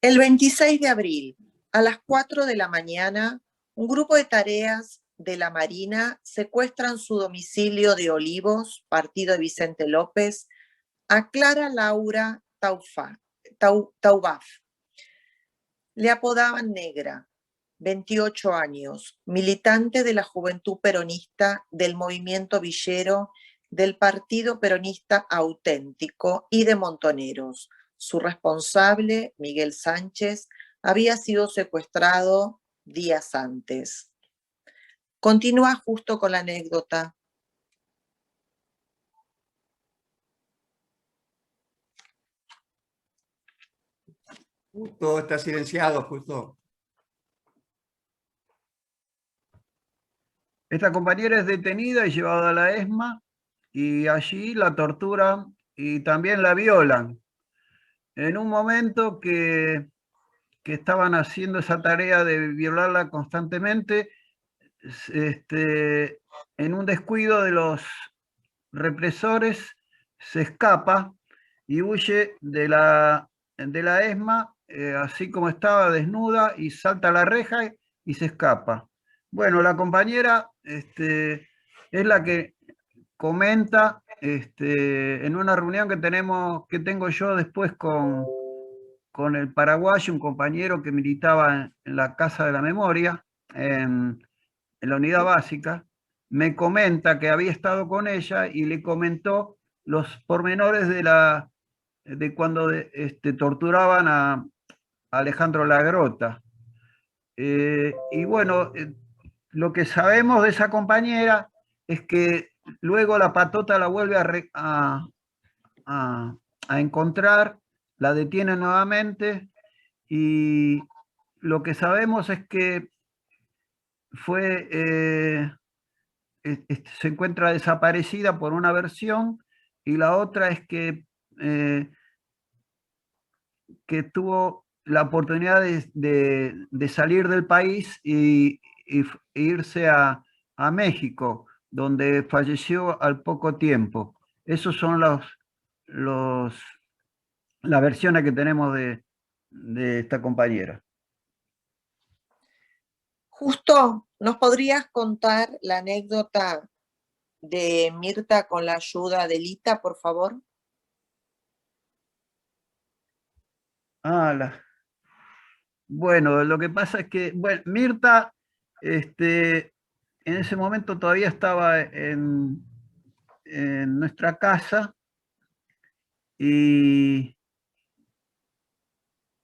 El 26 de abril, a las 4 de la mañana, un grupo de tareas de la Marina secuestran su domicilio de Olivos, partido de Vicente López, a Clara Laura Taubaf. Le apodaban Negra, 28 años, militante de la Juventud Peronista, del movimiento villero, del Partido Peronista Auténtico y de Montoneros. Su responsable, Miguel Sánchez, había sido secuestrado días antes. Continúa justo con la anécdota. Justo está silenciado, justo. Esta compañera es detenida y llevada a la ESMA y allí la torturan y también la violan. En un momento que estaban haciendo esa tarea de violarla constantemente, en un descuido de los represores, se escapa y huye de la ESMA, así como estaba, desnuda, y salta a la reja y se escapa. Bueno, la compañera es la que comenta en una reunión que tengo yo después con el paraguayo, un compañero que militaba en la Casa de la Memoria, en la unidad básica, me comenta que había estado con ella y le comentó los pormenores de cuando torturaban a Alejandro Lagrota. Y bueno, lo que sabemos de esa compañera es que luego la patota la vuelve a encontrar, la detiene nuevamente, y lo que sabemos es que se encuentra desaparecida por una versión, y la otra es que tuvo la oportunidad de salir del país e irse a México, donde falleció al poco tiempo. Esos son las versiones que tenemos de esta compañera. Justo, ¿nos podrías contar la anécdota de Mirta con la ayuda de Lita, por favor? Bueno, lo que pasa es que, bueno, Mirta, en ese momento todavía estaba en nuestra casa y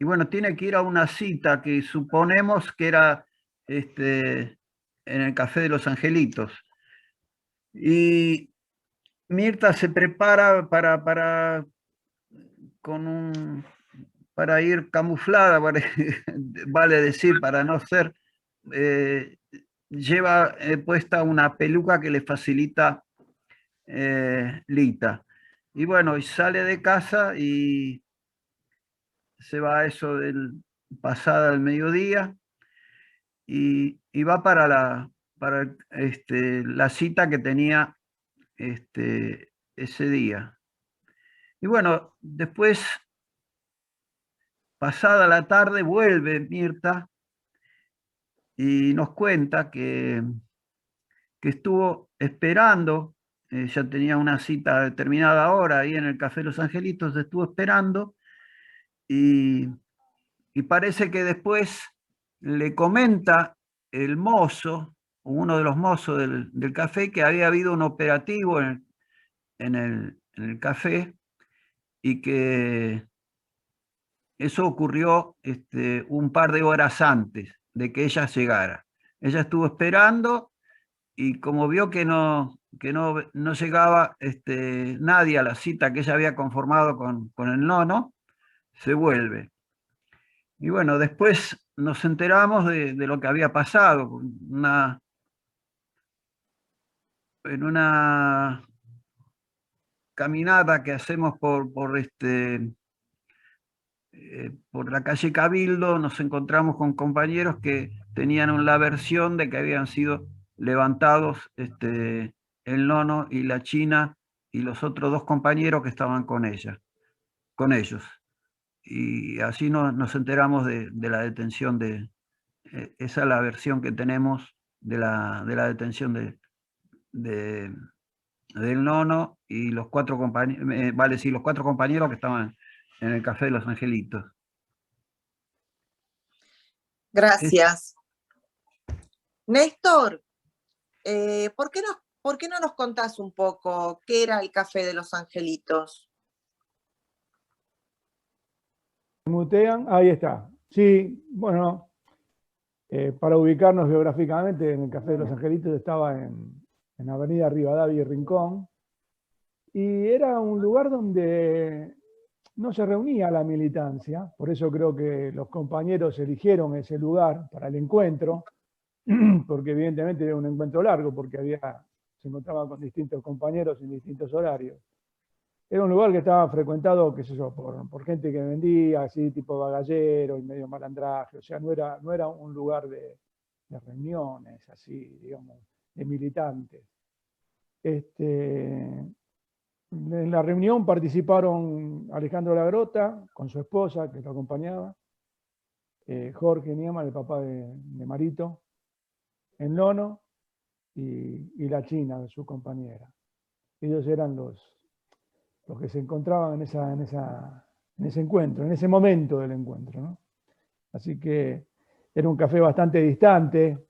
bueno, tiene que ir a una cita que suponemos que era en el Café de los Angelitos. Y Mirta se prepara para ir camuflada, vale decir, para no ser, lleva puesta una peluca que le facilita Lita. Y bueno, y sale de casa y se va a eso pasada el mediodía y va para la cita que tenía ese día. Y bueno, después, pasada la tarde, vuelve Mirta y nos cuenta que estuvo esperando, ya tenía una cita a determinada hora ahí en el Café Los Angelitos, estuvo esperando y parece que después le comenta el mozo, uno de los mozos del café, que había habido un operativo en el café y que eso ocurrió un par de horas antes de que ella llegara. Ella estuvo esperando y como vio que no llegaba nadie a la cita que ella había conformado con el nono, se vuelve. Y bueno, después nos enteramos de lo que había pasado. En una caminata que hacemos por la calle Cabildo, nos encontramos con compañeros que tenían la versión de que habían sido levantados el nono y la china y los otros dos compañeros que estaban con ellos. y así nos enteramos de la detención esa es la versión que tenemos de la detención del nono y los 4 compañeros, los 4 compañeros que estaban en el Café de los Angelitos. Gracias. Néstor, ¿por qué no nos contás un poco qué era el Café de los Angelitos? Mutean, ahí está. Sí, bueno, para ubicarnos geográficamente, en el Café de los Angelitos estaba en Avenida Rivadavia y Rincón, y era un lugar donde no se reunía la militancia, por eso creo que los compañeros eligieron ese lugar para el encuentro, porque evidentemente era un encuentro largo, porque se encontraba con distintos compañeros en distintos horarios. Era un lugar que estaba frecuentado, qué sé yo, por gente que vendía, así tipo bagallero y medio malandraje, o sea, no era un lugar de reuniones, así, digamos, de militantes. En la reunión participaron Alejandro Lagrota, con su esposa, que lo acompañaba, Jorge Nieman, el papá de Marito, el nono, y la China, su compañera. Ellos eran los que se encontraban en ese encuentro, en ese momento del encuentro, ¿no? Así que era un café bastante distante,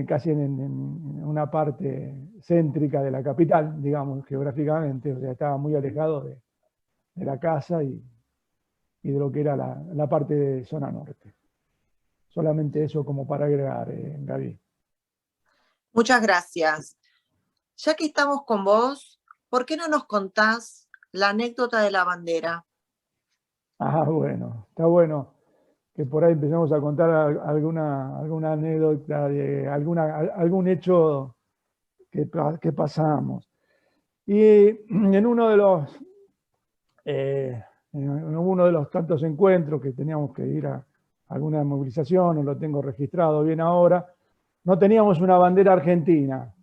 casi en una parte céntrica de la capital, digamos, geográficamente, o sea, estaba muy alejado de la casa y de lo que era la parte de zona norte. Solamente eso como para agregar, Gaby. Muchas gracias. Ya que estamos con vos, ¿por qué no nos contás la anécdota de la bandera? Ah, bueno, está bueno que por ahí empecemos a contar alguna anécdota de algún hecho que pasamos. Y en uno de los tantos encuentros que teníamos que ir a alguna movilización, no lo tengo registrado bien ahora, no teníamos una bandera argentina.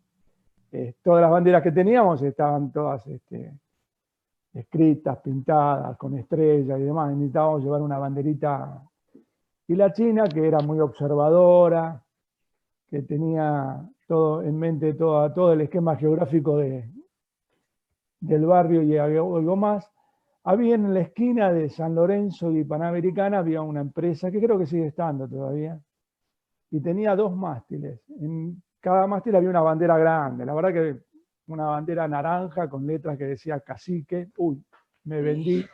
Todas las banderas que teníamos estaban todas escritas, pintadas, con estrellas y demás. Necesitábamos llevar una banderita. Y la China, que era muy observadora, que tenía todo en mente, todo el esquema geográfico del barrio y algo más, había en la esquina de San Lorenzo y Panamericana, había una empresa que creo que sigue estando todavía, y tenía 2 mástiles. En cada mástil había una bandera grande, la verdad que una bandera naranja con letras que decía cacique. Uy, me vendí.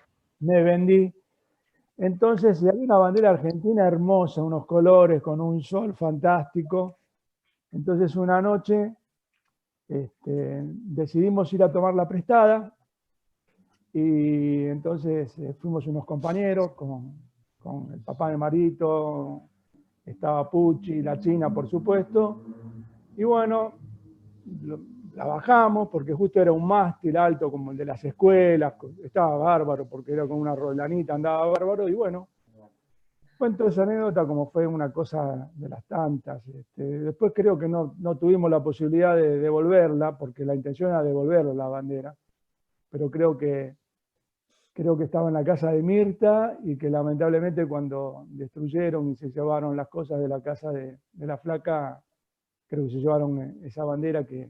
Entonces, había una bandera argentina hermosa, unos colores con un sol fantástico. Entonces, una noche decidimos ir a tomar la prestada, y entonces fuimos unos compañeros con el papá de Marito, estaba Pucci, la China, por supuesto, y bueno, la bajamos porque justo era un mástil alto como el de las escuelas, estaba bárbaro porque era con una rolanita, andaba bárbaro, y bueno, cuento esa anécdota como fue una cosa de las tantas. Después creo que no tuvimos la posibilidad de devolverla, porque la intención era devolverla la bandera, pero creo que estaba en la casa de Mirta, y que lamentablemente cuando destruyeron y se llevaron las cosas de la casa de la flaca, creo que se llevaron esa bandera que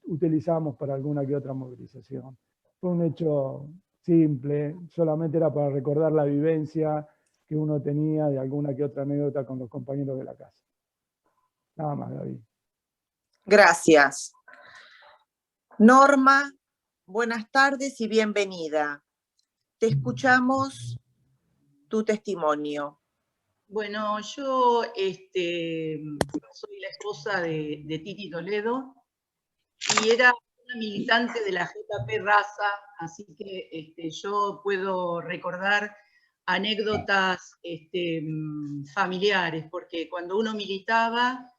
utilizamos para alguna que otra movilización. Fue un hecho simple, solamente era para recordar la vivencia que uno tenía de alguna que otra anécdota con los compañeros de la casa. Nada más, David. Gracias. Norma, buenas tardes y bienvenida. Te escuchamos tu testimonio. Bueno, yo soy la esposa de Titi Toledo y era una militante de la JP Raza, así que yo puedo recordar anécdotas familiares, porque cuando uno militaba,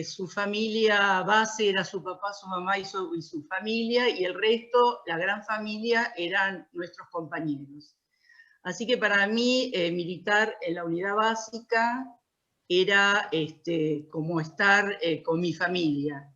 su familia base era su papá, su mamá y su familia, y el resto, la gran familia, eran nuestros compañeros. Así que para mí, militar en la unidad básica era como estar con mi familia.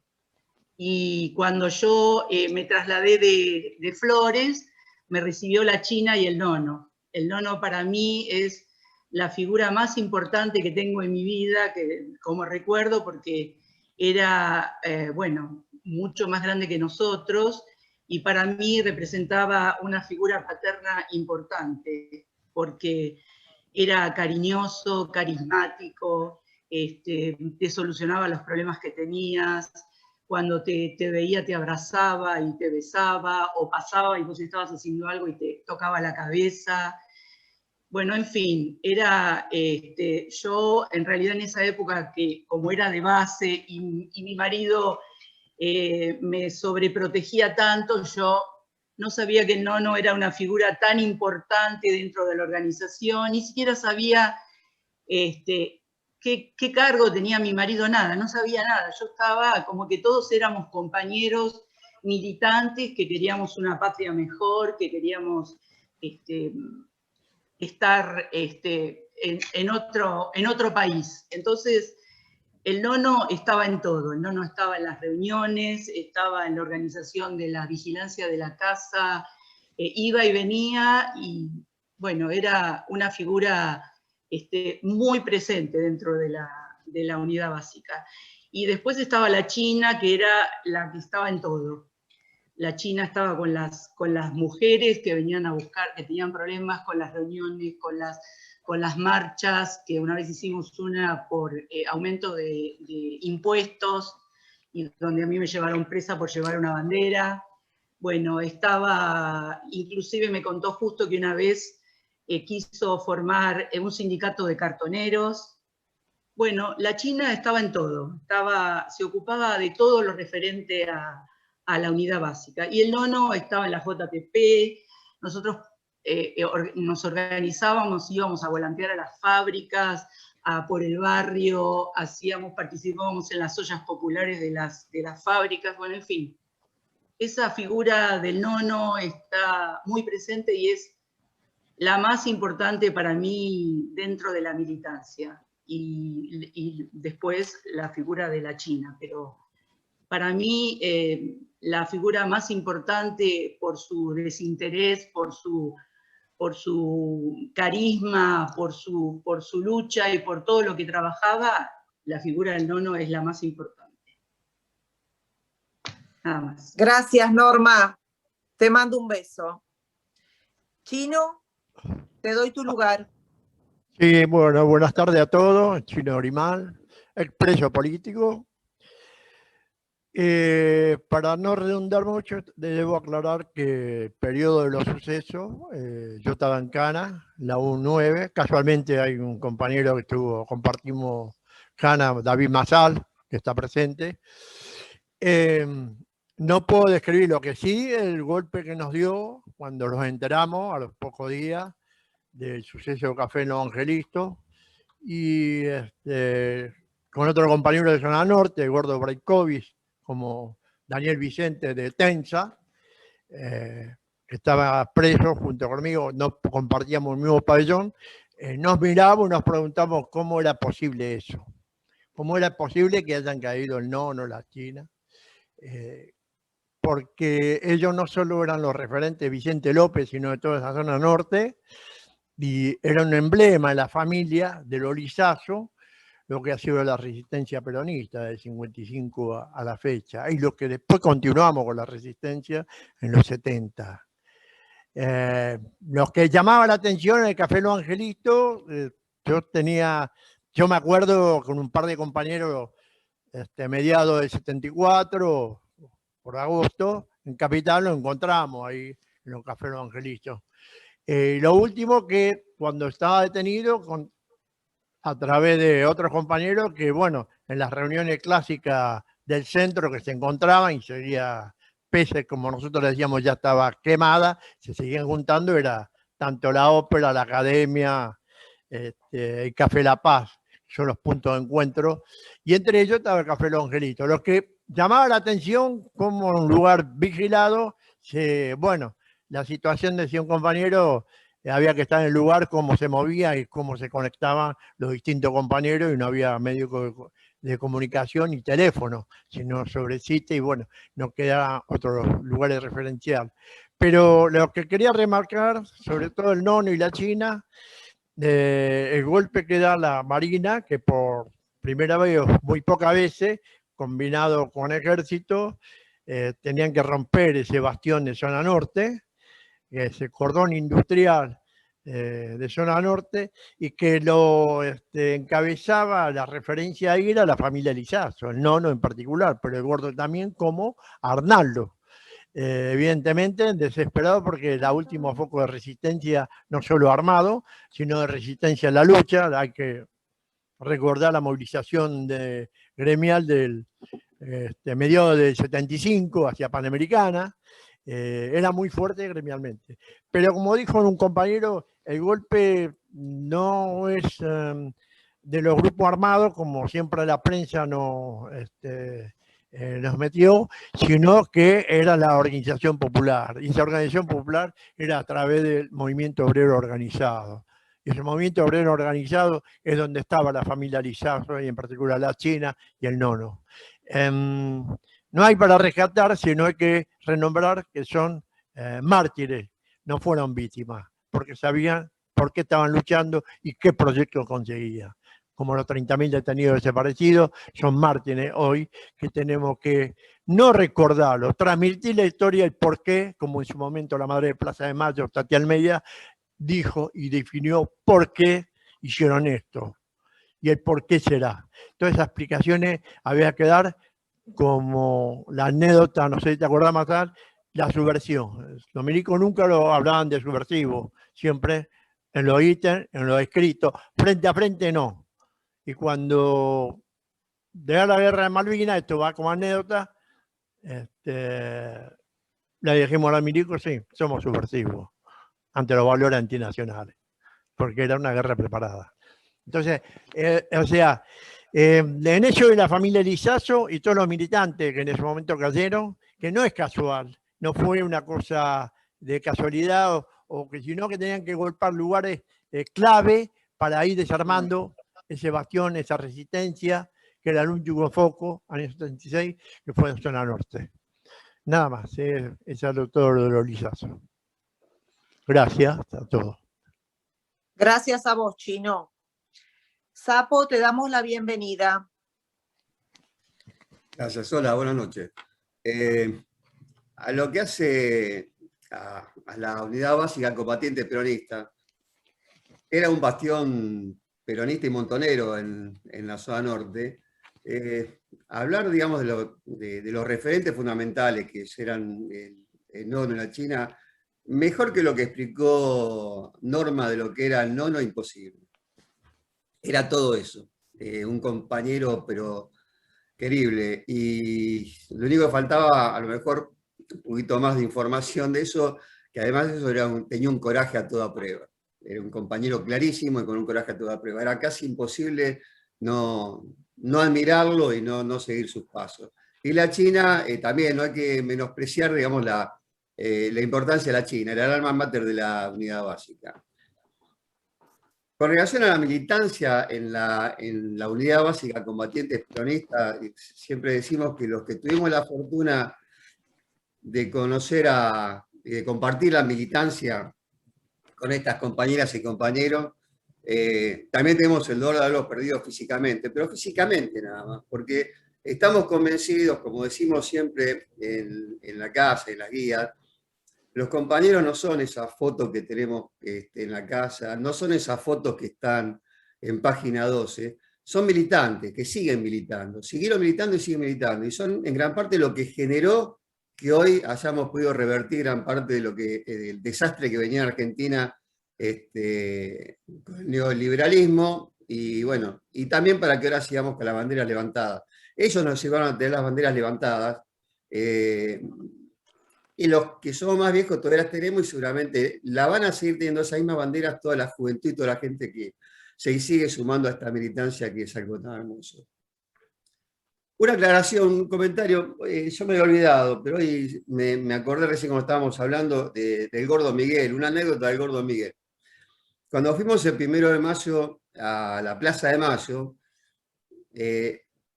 Y cuando yo me trasladé de Flores, me recibió la China y el nono. el nono para mí es la figura más importante que tengo en mi vida, que, como recuerdo, porque era, bueno, mucho más grande que nosotros, y para mí representaba una figura paterna importante, porque era cariñoso, carismático, te solucionaba los problemas que tenías, cuando te veía te abrazaba y te besaba, o pasaba y vos estabas haciendo algo y te tocaba la cabeza. Bueno, en fin, era, yo en realidad en esa época, que como era de base y mi marido me sobreprotegía tanto, yo no sabía que el nono era una figura tan importante dentro de la organización, ni siquiera sabía qué cargo tenía mi marido, nada, no sabía nada. Yo estaba como que todos éramos compañeros militantes que queríamos una patria mejor, que queríamos estar en otro país. Entonces, el nono estaba en todo, el nono estaba en las reuniones, estaba en la organización de la vigilancia de la casa, iba y venía, y bueno, era una figura muy presente dentro de la unidad básica. Y después estaba la China, que era la que estaba en todo. La China estaba con las mujeres que venían a buscar, que tenían problemas, con las reuniones, con las marchas, que una vez hicimos una por aumento de impuestos, y donde a mí me llevaron presa por llevar una bandera. Bueno, inclusive me contó justo que una vez quiso formar un sindicato de cartoneros. Bueno, la China estaba en todo, se ocupaba de todo lo referente a la unidad básica. Y el nono estaba en la JTP, nosotros nos organizábamos, íbamos a volantear a las fábricas, por el barrio, participábamos en las ollas populares de las fábricas, bueno, en fin. Esa figura del nono está muy presente y es la más importante para mí dentro de la militancia. Y después la figura de la China, pero para mí la figura más importante por su desinterés, por su carisma, por su lucha y por todo lo que trabajaba, la figura del nono es la más importante. Nada más. Gracias, Norma. Te mando un beso. Chino, te doy tu lugar. Sí, bueno, buenas tardes a todos. Chino Grimal, expreso político. Para no redundar mucho, debo aclarar que el periodo de los sucesos, yo estaba en Cana, la U9, casualmente hay un compañero que compartimos Cana, David Masal, que está presente. No puedo describir lo que sí, el golpe que nos dio cuando nos enteramos a los pocos días del suceso de Café Los Angelitos, y con otro compañero de Zona Norte, Gordo Braikovic, como Daniel Vicente de Tensa, que estaba preso junto conmigo, no compartíamos el mismo pabellón, nos miramos y nos preguntamos cómo era posible eso, cómo era posible que hayan caído el nono, la China, porque ellos no solo eran los referentes de Vicente López, sino de toda esa zona norte, y era un emblema de la familia del Olizazo, lo que ha sido la resistencia peronista del 55 a la fecha, y lo que después continuamos con la resistencia en los 70. Los que llamaban la atención en el Café Los Angelitos, yo me acuerdo con un par de compañeros, mediados del 74, por agosto, en Capital, lo encontramos ahí en los Café Los Angelitos. Lo último que cuando estaba detenido, a través de otros compañeros que, bueno, en las reuniones clásicas del centro que se encontraban, y seguía, pese como nosotros le decíamos ya estaba quemada, se seguían juntando, era tanto la ópera, la academia, el Café La Paz, son los puntos de encuentro, y entre ellos estaba el Café Los Angelitos. Los que llamaba la atención como un lugar vigilado, bueno, la situación, decía un compañero, había que estar en el lugar, cómo se movía y cómo se conectaban los distintos compañeros, y no había medio de comunicación ni teléfono, sino sobre sitio, y bueno, no quedaban otros lugares referenciales. Pero lo que quería remarcar, sobre todo el nono y la china, el golpe que da la Marina, que por primera vez o muy pocas veces, combinado con ejército, tenían que romper ese bastión de zona norte, ese cordón industrial de zona norte, y que lo encabezaba, la referencia ahí era la familia Lizazo, el nono en particular, pero el gordo también, como Arnaldo. Evidentemente desesperado porque era último foco de resistencia, no solo armado, sino de resistencia a la lucha. Hay que recordar la movilización gremial del mediados del 75 hacia Panamericana. Era muy fuerte gremialmente. Pero como dijo un compañero, el golpe no es de los grupos armados, como siempre la prensa nos metió, sino que era la organización popular. Y esa organización popular era a través del movimiento obrero organizado. Y ese movimiento obrero organizado es donde estaba la familia Lizazo, y en particular la china y el nono. No hay para rescatar, sino hay que renombrar que son mártires, no fueron víctimas, porque sabían por qué estaban luchando y qué proyecto conseguían. Como los 30.000 detenidos desaparecidos, son mártires hoy que tenemos que no recordarlo, transmitir la historia, el por qué, como en su momento la madre de Plaza de Mayo, Tati Almeida, dijo y definió por qué hicieron esto y el por qué será. Todas esas explicaciones había que dar, como la anécdota, no sé si te acordás, Mazal, la subversión. Los milicos nunca lo hablaban de subversivo, siempre en los ítems, en los escritos, frente a frente no. Y cuando de la guerra de Malvinas, esto va como anécdota, le dijimos a los milicos, sí, somos subversivos ante los valores antinacionales, porque era una guerra preparada. Entonces, o sea, en eso de la familia Lizazo y todos los militantes que en ese momento cayeron, que no es casual, no fue una cosa de casualidad, o que sino que tenían que golpear lugares clave para ir desarmando ese bastión, esa resistencia, que era el último foco, año 76, que fue en zona norte. Nada más, eso es todo lo de los Lizazo. Gracias a todos. Gracias a vos, Chino. Sapo, te damos la bienvenida. Gracias, hola, buenas noches. A lo que hace a la Unidad Básica Combatiente Peronista, era un bastión peronista y montonero en la zona norte. Hablar, digamos, de los referentes fundamentales que eran el nono y la china, mejor que lo que explicó Norma de lo que era el nono, imposible. Era todo eso, un compañero pero querible, y lo único que faltaba, a lo mejor, un poquito más de información de eso, que además eso tenía un coraje a toda prueba. Era un compañero clarísimo y con un coraje a toda prueba. Era casi imposible no admirarlo y no seguir sus pasos. Y la China, también no hay que menospreciar, digamos, la importancia de la China, era el alma mater de la Unidad Básica. Con relación a la militancia en la Unidad Básica Combatientes Peronistas, siempre decimos que los que tuvimos la fortuna de conocer de compartir la militancia con estas compañeras y compañeros, también tenemos el dolor de haberlos perdido físicamente, pero físicamente nada más, porque estamos convencidos, como decimos siempre en la casa, en las guías, los compañeros no son esas fotos que tenemos en la casa, no son esas fotos que están en página 12, son militantes, que siguen militando, siguieron militando y siguen militando, y son en gran parte lo que generó que hoy hayamos podido revertir gran parte de del desastre que venía en Argentina con el neoliberalismo, y bueno, y también para que ahora sigamos con las banderas levantadas. Ellos nos llevaron a tener las banderas levantadas, y los que somos más viejos todavía las tenemos, y seguramente la van a seguir teniendo esas mismas banderas toda la juventud y toda la gente que se sigue sumando a esta militancia, que es algo tan hermoso. Una aclaración, un comentario, yo me había olvidado, pero hoy me acordé recién cuando estábamos hablando del Gordo Miguel, una anécdota del Gordo Miguel. Cuando fuimos el 1 de mayo a la Plaza de Mayo,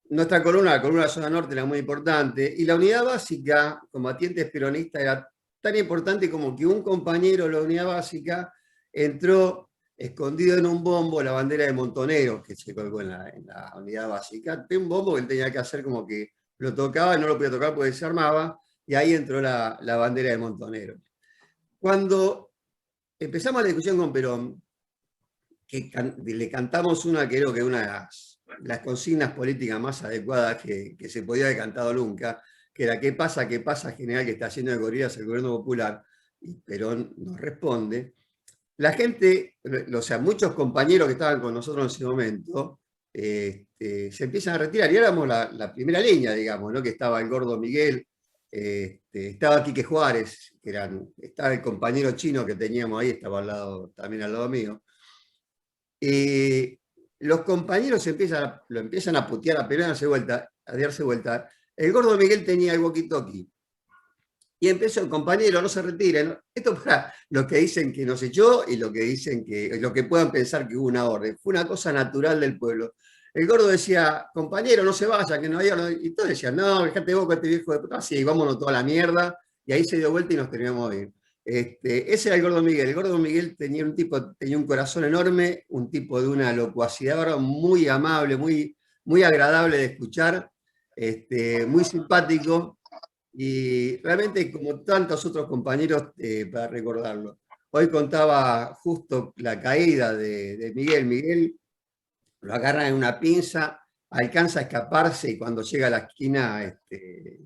nuestra columna, la columna de la zona norte, era muy importante, y la Unidad Básica Combatientes Peronistas era tan importante como que un compañero de la unidad básica entró escondido en un bombo la bandera de Montoneros, que se colgó en la unidad básica. Un bombo que él tenía que hacer como que lo tocaba y no lo podía tocar porque se armaba, y ahí entró la bandera de Montoneros. Cuando empezamos la discusión con Perón, que le cantamos una que creo que es una de las consignas políticas más adecuadas que se podía haber cantado nunca, que era ¿qué pasa, general, que está haciendo de gorilas el gobierno popular? Y Perón nos responde. La gente, o sea, muchos compañeros que estaban con nosotros en ese momento, se empiezan a retirar. Y éramos la primera línea, digamos, ¿no? Que estaba el Gordo Miguel, estaba Quique Juárez, estaba el compañero chino que teníamos ahí, estaba también al lado mío. Los compañeros lo empiezan a putear a Perón, a darse vuelta. El Gordo Miguel tenía el walkie-talkie. Y empezó el compañero, no se retiren. Esto para los que dicen que nos echó y lo que puedan pensar que hubo una orden. Fue una cosa natural del pueblo. El Gordo decía, compañero, no se vaya, que no haya... Y todos decían, no, dejate vos con este viejo de puta, sí, vámonos toda la mierda. Y ahí se dio vuelta y nos teníamos de ir. Ese era el Gordo Miguel. El Gordo Miguel tenía un corazón enorme, un tipo de una locuacidad muy amable, muy agradable de escuchar, muy simpático. Y realmente, como tantos otros compañeros, para recordarlo. Hoy contaba justo la caída de Miguel. Miguel lo agarran en una pinza, alcanza a escaparse y cuando llega a la esquina, que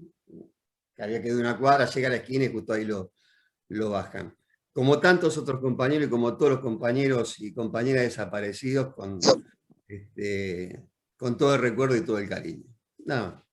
había quedado una cuadra, llega a la esquina y justo ahí lo bajan. Como tantos otros compañeros y como todos los compañeros y compañeras desaparecidos, con todo el recuerdo y todo el cariño. Nada más.